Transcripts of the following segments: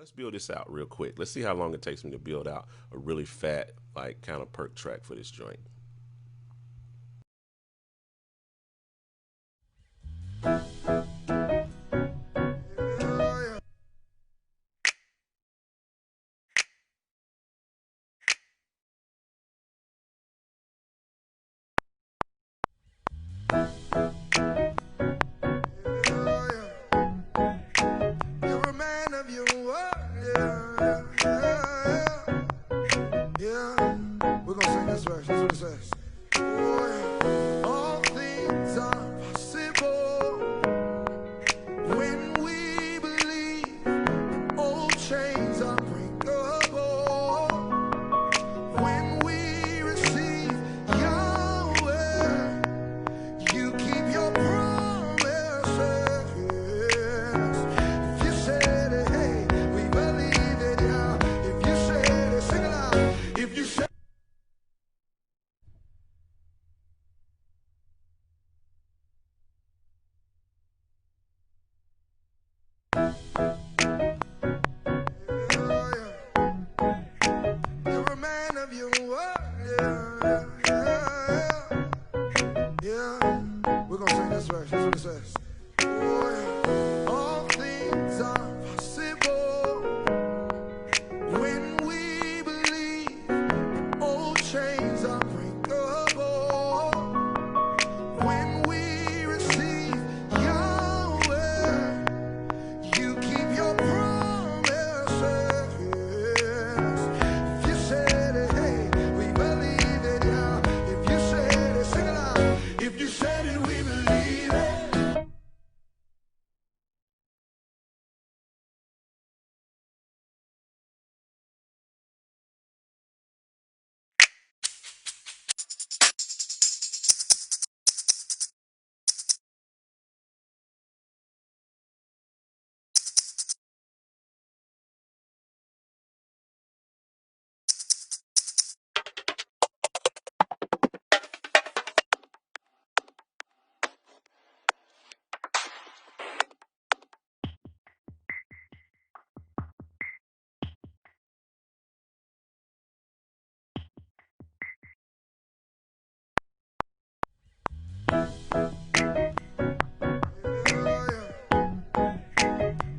Let's build this out real quick. Let's see how long it takes me to build out a really fat, like kind of perk track for this joint. You're a man of your word. Yeah, yeah, yeah, yeah. We're gonna sing this verse. That's what it says. Oh, yeah. All things are possible when we believe. Old chains are breakable when we receive Yahweh. You keep your promises. If you said it, hey, we believe it, yeah. If you said it, sing it out. If you said it, you're a man of your word, yeah, yeah, yeah, yeah. We're gonna sing this verse. That's what it says. Oh, yeah. All things are possible when we believe. Old chains are breakable when we receive Yahweh. You keep your promises. If you said it, hey, we believe it, yeah. If you said it, sing it out. If you said it, we believe it.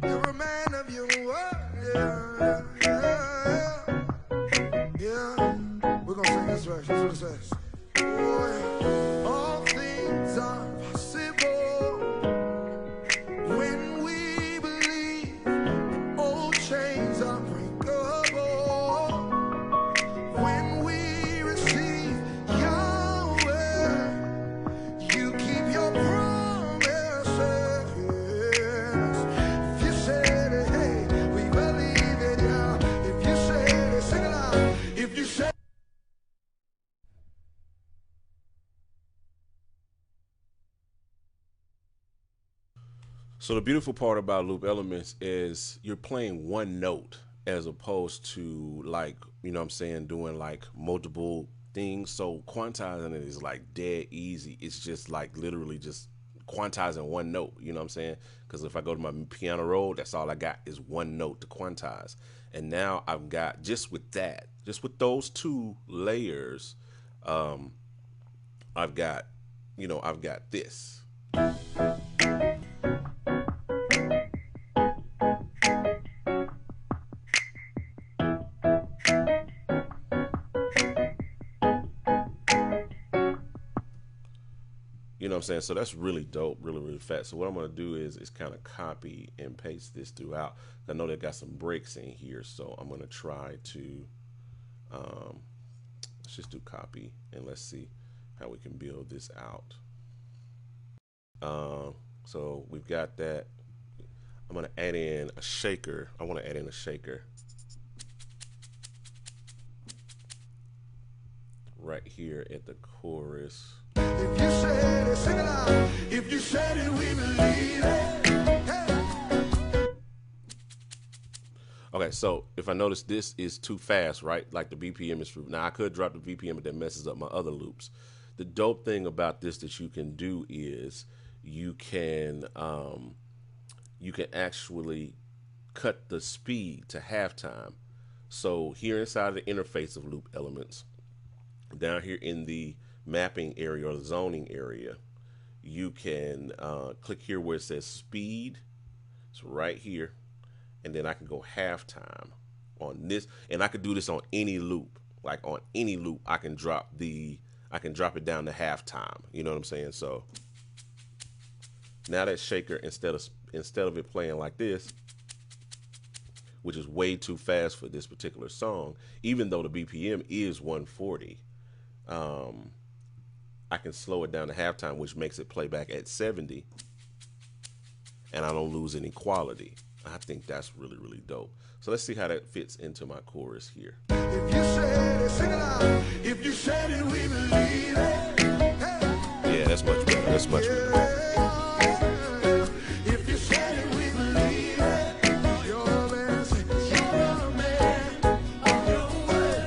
You're a man of your word, yeah, yeah, yeah, yeah. We're gonna sing this verse. That's what it says. Oh, yeah. All things are possible when we believe. Old chains are breakable when we receive Yahweh. You keep your promises. If you said it, hey, we believe it, yeah. If you said it, sing it out. If you said So the beautiful part about loop elements is you're playing one note as opposed to like, what I'm saying, doing like multiple things. So quantizing it is like dead easy. It's just like literally just quantizing one note, you know what I'm saying? Because if I go to my piano roll, that's all I got is one note to quantize. And now I've got just with that, just with those two layers, um, I've got, I've got this. You know what I'm saying? So that's really dope, really, really fat. So what I'm gonna do is kind of copy and paste this throughout. I know they got some breaks in here, so I'm gonna try to let's just do copy and let's see how we can build this out. Um, so we've got that. I'm gonna add in a shaker. I want to add in a shaker right here at the chorus. if you said it, sing it out. If you said it, we believe it. Hey. Okay, so if I notice this is too fast, right? Like the BPM is now I could drop the BPM, but that messes up my other loops. The dope thing about this that you can do is you can you can actually cut the speed to halftime. So here inside the interface of Loop Elements, down here in the mapping area or the zoning area, you can click here where it says speed. It's right here, and then I can go halftime on this, and I could do this on any loop. Like on any loop, I can drop it down to halftime. You know what I'm saying? So now that shaker, instead of it playing like this, which is way too fast for this particular song, even though the BPM is 140, I can slow it down to halftime, which makes it play back at 70, and I don't lose any quality. I think that's really, really dope. So let's see how that fits into my chorus here. If you said it, sing it out. If you said it, we believe it. Hey. Yeah, that's much better. That's much better. If you said it, we believe it. You're a man.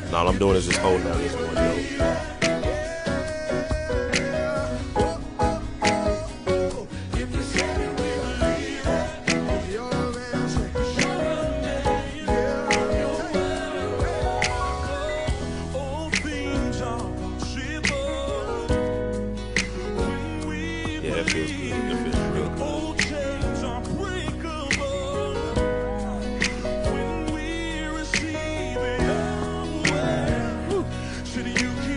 And all I'm doing is just holding down this one note. Yeah, that feels good. That feels real good.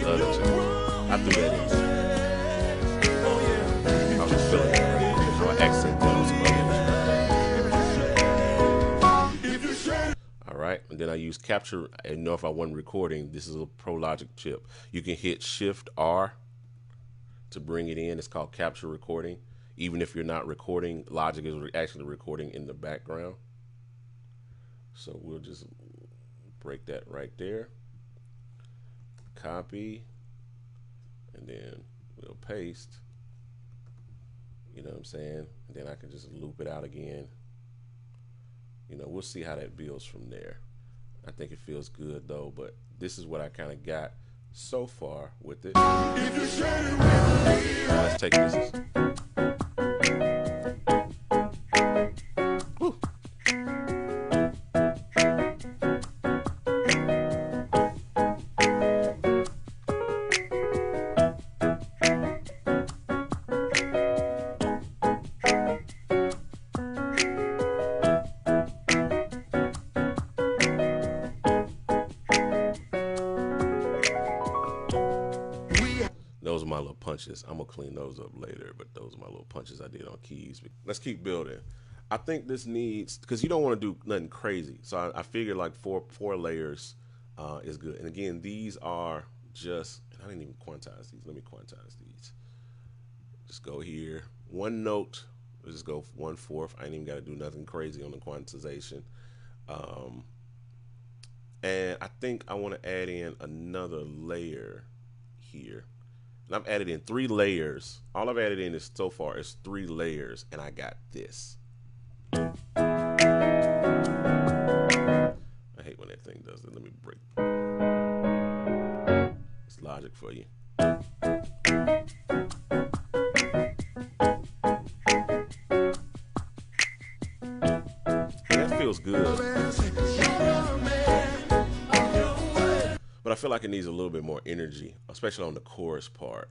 Love that too. I threw that in. I was feeling it. I was accent down some others. All right, and then I use capture. And if I wasn't recording, this is a Pro Logic chip. You can hit Shift R to bring it in. It's called capture recording. Even if you're not recording, Logic is actually recording in the background. So we'll just break that right there. Copy, and then we'll paste. You know what I'm saying? And then I can just loop it out again. You know, we'll see how that builds from there. I think it feels good though, but this is what I kind of got so far with it. Let's take this. Woo. Those are my little punches. I'm gonna clean those up later, but those are my little punches I did on keys. Let's keep building. I think this needs, because you don't want to do nothing crazy. So I figured like four layers is good. And again, these are just, and I didn't even quantize these. Let me quantize these. Just go here, one note. Let's just go 1/4. I ain't even got to do nothing crazy on the quantization. And I think I want to add in another layer here. And I've added in 3 layers. All I've added in is so far is 3 layers, and I got this. I hate when that thing does it. Let me break. It's Logic for you. That feels good. But I feel like it needs a little bit more energy, especially on the chorus part.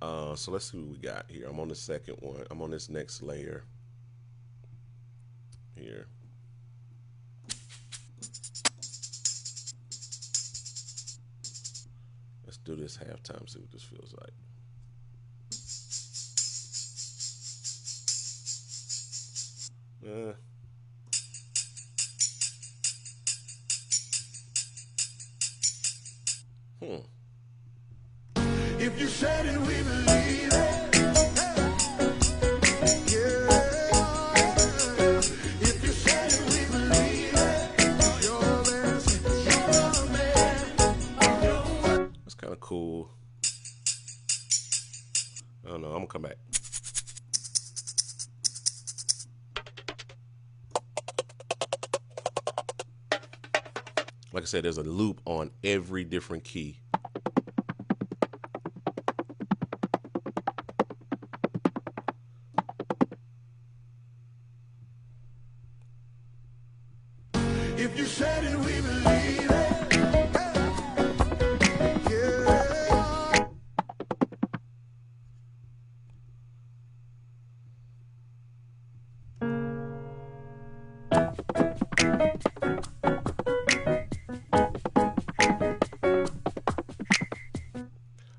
So let's see what we got here. I'm on the second one. I'm on this next layer here. Let's do this halftime, see what this feels like. If you said it, we believe it. Yeah. If you said it, we believe it. You're a man. That's kind of cool. I don't know. I'm gonna come back. Like I said, there's a loop on every different key. you said it, we believe it. Yeah.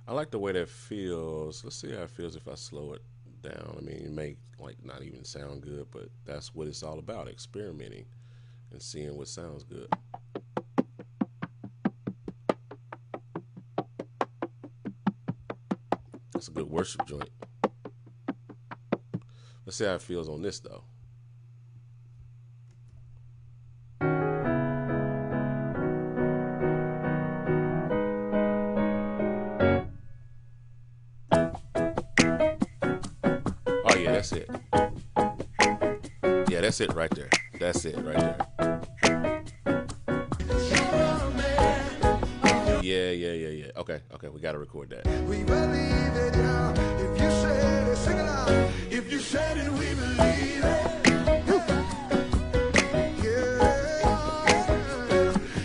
I like the way that feels. Let's see how it feels if I slow it down. I mean, it may like not even sound good, but that's what it's all about, experimenting and seeing what sounds good. That's a good worship joint. Let's see how it feels on this though. Oh yeah, that's it. Yeah, that's it right there. That's it right there. Yeah. Okay, we gotta record that. We believe it, yeah. If you said it, sing it out. If you said it, we believe it. Yeah.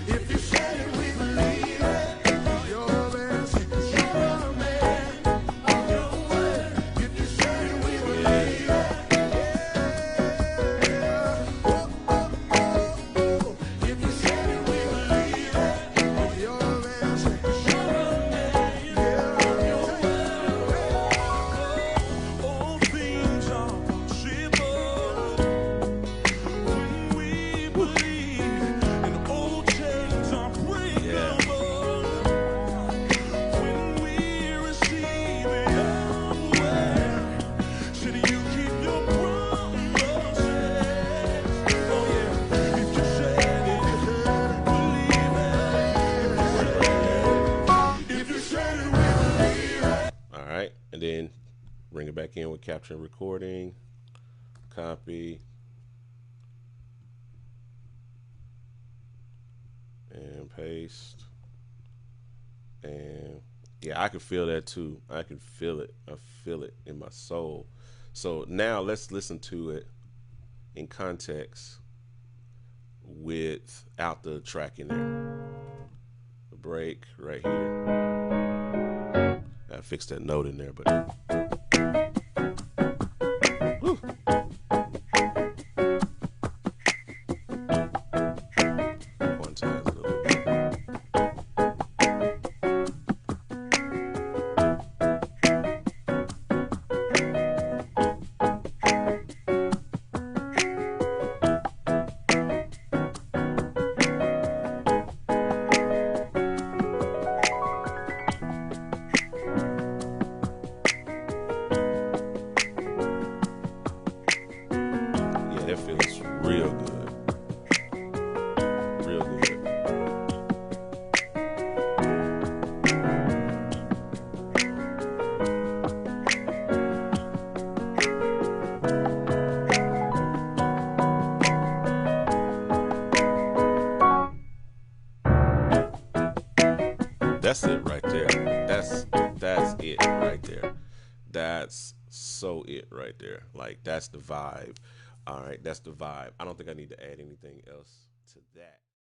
If you said it, we believe it. You're a man. You're a man of your word. If you said it, we believe it. Yeah. Oh. If you said it, we believe it. You're a man. You're a man. Yeah. All things are possible when we believe, and old chains are breakable when we receive your word. Should you keep your promises? Oh yeah, if you said it, believe it. If you said it, we believe it. All right, and then bring it back in with capture and recording. Copy and paste. And yeah, I can feel that too. I can feel it. I feel it in my soul. So now let's listen to it in context without the track in there. The break right here. I fixed that note in there, but whew. Quantize it a little bit. Yeah, that feels real good. Real good. That's it right there. That's it right there. That's so it right there. Like that's the vibe. All right, that's the vibe. I don't think I need to add anything else to that.